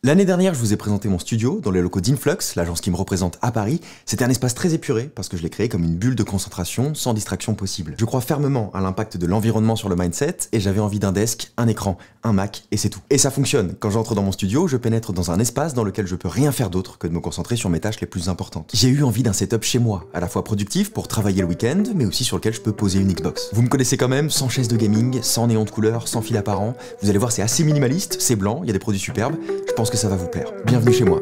L'année dernière, je vous ai présenté mon studio dans les locaux d'Influx, l'agence qui me représente à Paris. C'était un espace très épuré parce que je l'ai créé comme une bulle de concentration sans distraction possible. Je crois fermement à l'impact de l'environnement sur le mindset et j'avais envie d'un desk, un écran, un Mac et c'est tout. Et ça fonctionne. Quand j'entre dans mon studio, je pénètre dans un espace dans lequel je peux rien faire d'autre que de me concentrer sur mes tâches les plus importantes. J'ai eu envie d'un setup chez moi, à la fois productif pour travailler le week-end, mais aussi sur lequel je peux poser une Xbox. Vous me connaissez quand même, sans chaise de gaming, sans néon de couleur, sans fil apparent. Vous allez voir, c'est assez minimaliste, c'est blanc, il y a des produits superbes. Je pense que ça va vous plaire. Bienvenue chez moi.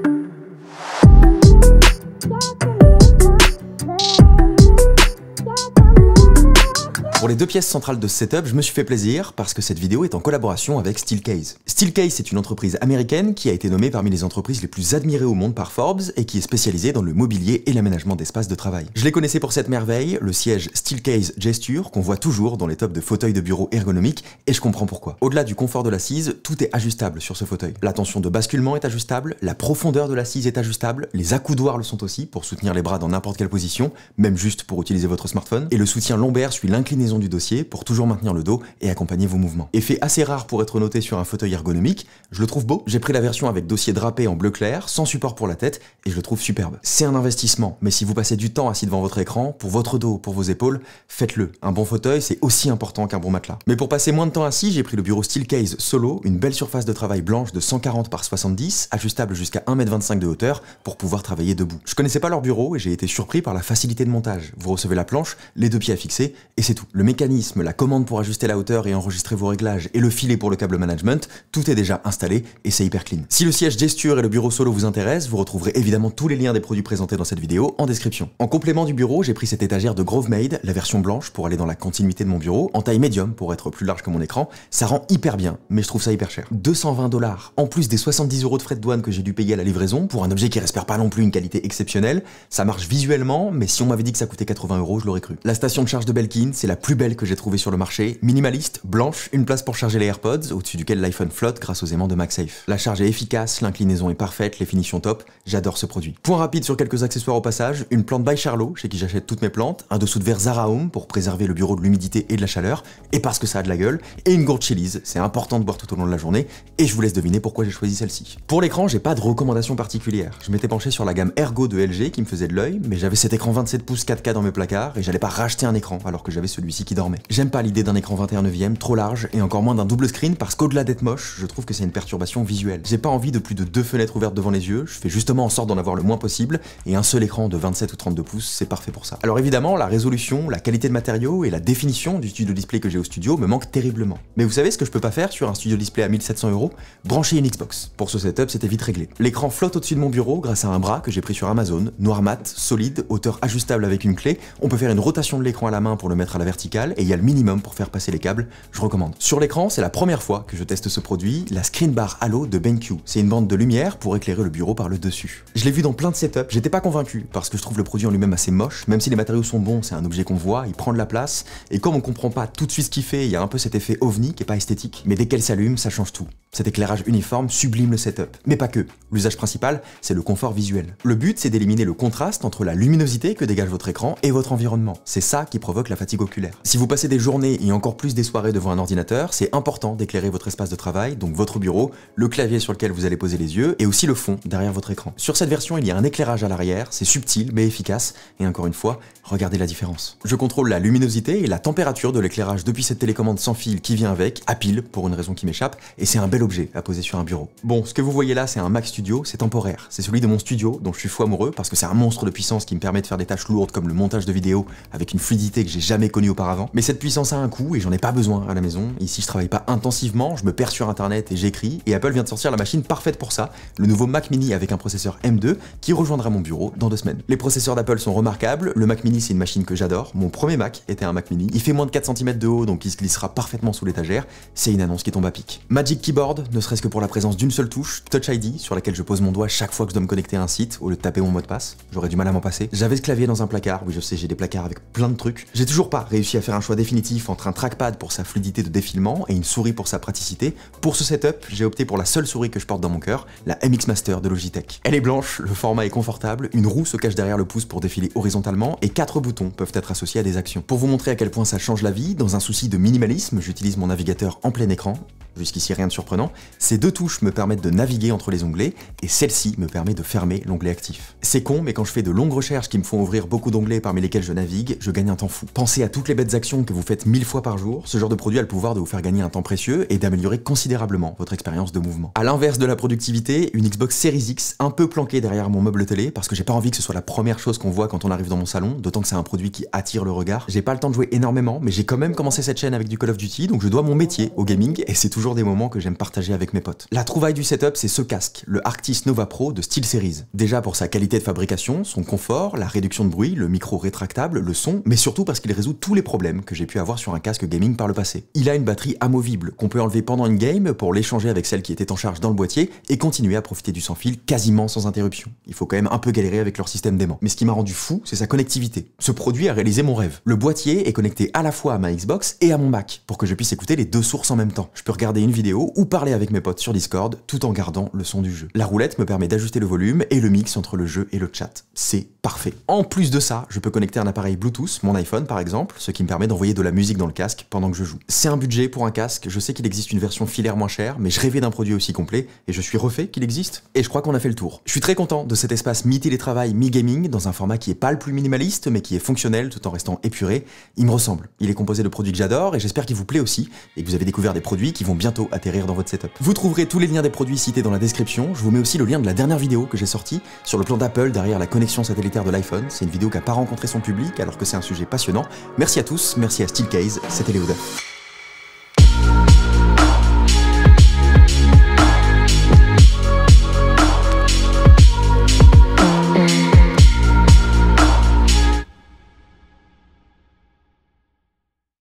Pour les deux pièces centrales de ce setup, je me suis fait plaisir parce que cette vidéo est en collaboration avec Steelcase. Steelcase, c'est une entreprise américaine qui a été nommée parmi les entreprises les plus admirées au monde par Forbes et qui est spécialisée dans le mobilier et l'aménagement d'espaces de travail. Je les connaissais pour cette merveille, le siège Steelcase Gesture, qu'on voit toujours dans les tops de fauteuils de bureau ergonomiques, et je comprends pourquoi. Au-delà du confort de l'assise, tout est ajustable sur ce fauteuil. La tension de basculement est ajustable, la profondeur de l'assise est ajustable, les accoudoirs le sont aussi pour soutenir les bras dans n'importe quelle position, même juste pour utiliser votre smartphone, et le soutien lombaire suit l'inclinaison du dossier pour toujours maintenir le dos et accompagner vos mouvements. Effet assez rare pour être noté sur un fauteuil ergonomique, je le trouve beau. J'ai pris la version avec dossier drapé en bleu clair, sans support pour la tête, et je le trouve superbe. C'est un investissement, mais si vous passez du temps assis devant votre écran, pour votre dos, pour vos épaules, faites-le. Un bon fauteuil, c'est aussi important qu'un bon matelas. Mais pour passer moins de temps assis, j'ai pris le bureau Steelcase Solo, une belle surface de travail blanche de 140 par 70, ajustable jusqu'à 1,25 m de hauteur, pour pouvoir travailler debout. Je connaissais pas leur bureau et j'ai été surpris par la facilité de montage. Vous recevez la planche, les deux pieds à fixer, et c'est tout. Le mécanisme, la commande pour ajuster la hauteur et enregistrer vos réglages et le filet pour le câble management, tout est déjà installé et c'est hyper clean. Si le siège Gesture et le bureau Solo vous intéressent, vous retrouverez évidemment tous les liens des produits présentés dans cette vidéo en description. En complément du bureau, j'ai pris cette étagère de Grovemade, la version blanche pour aller dans la continuité de mon bureau, en taille médium pour être plus large que mon écran. Ça rend hyper bien, mais je trouve ça hyper cher. 220 $, en plus des 70 € de frais de douane que j'ai dû payer à la livraison pour un objet qui respire pas non plus une qualité exceptionnelle. Ça marche visuellement, mais si on m'avait dit que ça coûtait 80 €, je l'aurais cru. La station de charge de Belkin, c'est la plus belle que j'ai trouvée sur le marché, minimaliste, blanche, une place pour charger les AirPods, au-dessus duquel l'iPhone flotte grâce aux aimants de MagSafe. La charge est efficace, l'inclinaison est parfaite, les finitions top, j'adore ce produit. Point rapide sur quelques accessoires au passage, une plante by Charlot, chez qui j'achète toutes mes plantes, un dessous de verre Zara Home pour préserver le bureau de l'humidité et de la chaleur, et parce que ça a de la gueule, et une gourde Chili's, c'est important de boire tout au long de la journée, et je vous laisse deviner pourquoi j'ai choisi celle-ci. Pour l'écran, j'ai pas de recommandation particulière. Je m'étais penché sur la gamme Ergo de LG qui me faisait de l'œil, mais j'avais cet écran 27 pouces 4K dans mes placards, et j'allais pas racheter un écran alors que j'avais celui-ci qui dormait. J'aime pas l'idée d'un écran 21/9 trop large et encore moins d'un double screen parce qu'au-delà d'être moche, je trouve que c'est une perturbation visuelle. J'ai pas envie de plus de 2 fenêtres ouvertes devant les yeux, je fais justement en sorte d'en avoir le moins possible et un seul écran de 27 ou 32 pouces, c'est parfait pour ça. Alors évidemment, la résolution, la qualité de matériaux et la définition du studio display que j'ai au studio me manquent terriblement. Mais vous savez ce que je peux pas faire sur un studio display à 1700 €? Brancher une Xbox. Pour ce setup, c'était vite réglé. L'écran flotte au-dessus de mon bureau grâce à un bras que j'ai pris sur Amazon, noir mat, solide, hauteur ajustable avec une clé. On peut faire une rotation de l'écran à la main pour le mettre à la verticale et il y a le minimum pour faire passer les câbles. Je recommande. Sur l'écran, c'est la première fois que je teste ce produit, la Screen Bar Halo de BenQ. C'est une bande de lumière pour éclairer le bureau par le dessus. Je l'ai vu dans plein de setups, j'étais pas convaincu parce que je trouve le produit en lui-même assez moche, même si les matériaux sont bons, c'est un objet qu'on voit, il prend de la place, et comme on comprend pas tout de suite ce qu'il fait, il y a un peu cet effet ovni qui est pas esthétique, mais dès qu'elle s'allume, ça change tout. Cet éclairage uniforme sublime le setup. Mais pas que. L'usage principal, c'est le confort visuel. Le but, c'est d'éliminer le contraste entre la luminosité que dégage votre écran et votre environnement. C'est ça qui provoque la fatigue oculaire. Si vous passez des journées et encore plus des soirées devant un ordinateur, c'est important d'éclairer votre espace de travail, donc votre bureau, le clavier sur lequel vous allez poser les yeux, et aussi le fond derrière votre écran. Sur cette version, il y a un éclairage à l'arrière, c'est subtil mais efficace, et encore une fois, regardez la différence. Je contrôle la luminosité et la température de l'éclairage depuis cette télécommande sans fil qui vient avec, à pile, pour une raison qui m'échappe, et c'est un bel objet à poser sur un bureau. Bon, ce que vous voyez là, c'est un Mac Studio, c'est temporaire. C'est celui de mon studio, dont je suis fou amoureux, parce que c'est un monstre de puissance qui me permet de faire des tâches lourdes comme le montage de vidéos avec une fluidité que j'ai jamais connue auparavant. Mais cette puissance a un coût et j'en ai pas besoin à la maison. Ici, je travaille pas intensivement, je me perds sur internet et j'écris, et Apple vient de sortir la machine parfaite pour ça, le nouveau Mac Mini avec un processeur M2 qui rejoindra mon bureau dans 2 semaines. Les processeurs d'Apple sont remarquables, le Mac Mini c'est une machine que j'adore, mon premier Mac était un Mac Mini, il fait moins de 4 cm de haut donc il se glissera parfaitement sous l'étagère, c'est une annonce qui tombe à pic. Magic Keyboard, ne serait-ce que pour la présence d'une seule touche, Touch ID, sur laquelle je pose mon doigt chaque fois que je dois me connecter à un site, au lieu de taper mon mot de passe, j'aurais du mal à m'en passer. J'avais ce clavier dans un placard, oui je sais j'ai des placards avec plein de trucs, j'ai toujours pas réussi à faire un choix définitif entre un trackpad pour sa fluidité de défilement et une souris pour sa praticité. Pour ce setup, j'ai opté pour la seule souris que je porte dans mon cœur, la MX Master de Logitech. Elle est blanche, le format est confortable, une roue se cache derrière le pouce pour défiler horizontalement et 4 boutons peuvent être associés à des actions. Pour vous montrer à quel point ça change la vie, dans un souci de minimalisme, j'utilise mon navigateur en plein écran. Jusqu'ici rien de surprenant. Ces deux touches me permettent de naviguer entre les onglets, et celle-ci me permet de fermer l'onglet actif. C'est con, mais quand je fais de longues recherches qui me font ouvrir beaucoup d'onglets parmi lesquels je navigue, je gagne un temps fou. Pensez à toutes les bêtes actions que vous faites 1000 fois par jour, ce genre de produit a le pouvoir de vous faire gagner un temps précieux et d'améliorer considérablement votre expérience de mouvement. À l'inverse de la productivité, une Xbox Series X un peu planquée derrière mon meuble télé, parce que j'ai pas envie que ce soit la première chose qu'on voit quand on arrive dans mon salon, d'autant que c'est un produit qui attire le regard. J'ai pas le temps de jouer énormément, mais j'ai quand même commencé cette chaîne avec du Call of Duty, donc je dois mon métier au gaming, et c'est toujours des moments que j'aime partager avec mes potes. La trouvaille du setup, c'est ce casque, le Arctis Nova Pro de SteelSeries. Déjà pour sa qualité de fabrication, son confort, la réduction de bruit, le micro rétractable, le son, mais surtout parce qu'il résout tous les problèmes que j'ai pu avoir sur un casque gaming par le passé. Il a une batterie amovible qu'on peut enlever pendant une game pour l'échanger avec celle qui était en charge dans le boîtier et continuer à profiter du sans-fil quasiment sans interruption. Il faut quand même un peu galérer avec leur système d'aimant. Mais ce qui m'a rendu fou, c'est sa connectivité. Ce produit a réalisé mon rêve. Le boîtier est connecté à la fois à ma Xbox et à mon Mac pour que je puisse écouter les deux sources en même temps. Je peux regarder une vidéo ou parler avec mes potes sur Discord tout en gardant le son du jeu. La roulette me permet d'ajuster le volume et le mix entre le jeu et le chat. C'est parfait. En plus de ça, je peux connecter un appareil Bluetooth, mon iPhone par exemple, ce qui me permet d'envoyer de la musique dans le casque pendant que je joue. C'est un budget pour un casque, je sais qu'il existe une version filaire moins chère, mais je rêvais d'un produit aussi complet et je suis refait qu'il existe. Et je crois qu'on a fait le tour. Je suis très content de cet espace mi-télétravail, mi-gaming, dans un format qui est pas le plus minimaliste, mais qui est fonctionnel tout en restant épuré. Il me ressemble. Il est composé de produits que j'adore et j'espère qu'il vous plaît aussi et que vous avez découvert des produits qui vont bientôt atterrir dans votre setup. Vous trouverez tous les liens des produits cités dans la description. Je vous mets aussi le lien de la dernière vidéo que j'ai sortie sur le plan d'Apple derrière la connexion satellitaire de l'iPhone. C'est une vidéo qui n'a pas rencontré son public alors que c'est un sujet passionnant. Merci à tous, merci à SteelCase, c'était Léo Duff.